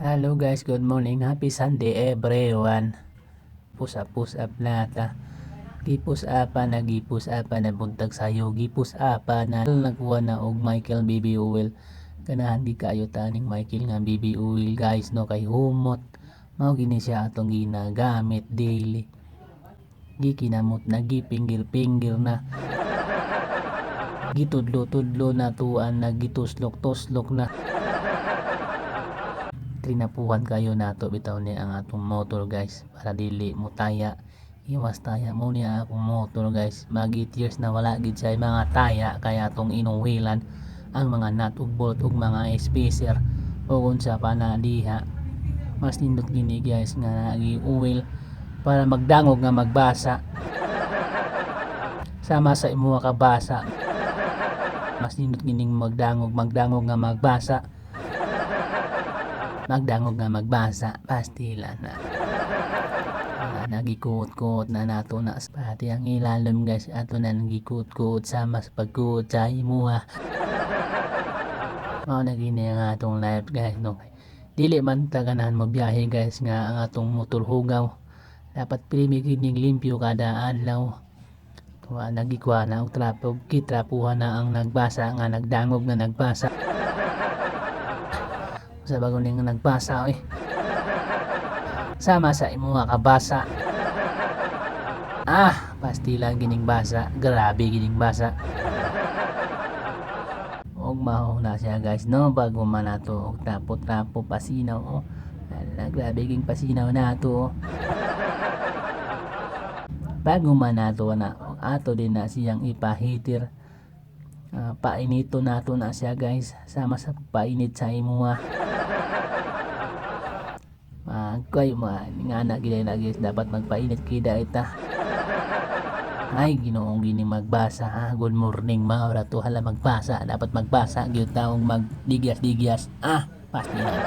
Hello guys, good morning. Happy Sunday everyone. Push up na ta. Gipus apa na buntag sayo. Gipus apa na nagkuha na og Michael baby oil. Ganahan di kayo taning Michael nga baby oil guys no kay humot. Mao gini siya atong ginagamit daily. Gikinamot na gipinggir-pinggir na. Gitudlo-tudlo na tuan na gituslok-tuslok na. Trinapuhan kayo nato bitaw ni ang atong motor guys para dili mo taya, iwas taya mo niya akong motor guys. Mag 8 years na wala gid say mga taya kaya atong inuwilan ang mga nut ug bolt ug mga spacer o unsa pa na diha. Mas nindot gini guys nga gi-oil para magdangog nga magbasa sama sa imo ka basa. Mas nindot gining magdangog nga magbasa. Magdangog nga magbasa pastila na nagikuot-kuot na nato na pati ang ilalim guys ato na nagikuot-kuot sama sa pagkuot sa imuha. Mao na gini ang atong life guys no. Dili man ta ganahan mo biyahe guys nga ang atong motor hugaw. Dapat primi gining limpyo kada adlaw. Tuwa nagikuha na og trapo kitrapuhan na ang nagbasa nga nagdangog na nagbasa. Sa bago ning nagbasa sama sa imo nga kabasa. Pastila gining basa, grabe gining basa. Og mao na siya guys no bago man nato og tapo pasinaw grabe ging pasinaw nato. Bago man nato na ato din na siyang ipahitir. Painito nato na siya guys sama sa painit sa imuha. Kayo nga na gina na guys dapat magpainit kida ita. Ay ginoong gini magbasa good morning mga ora to hala magbasa dapat magbasa gyud taong magdigyas-digyas pasti na.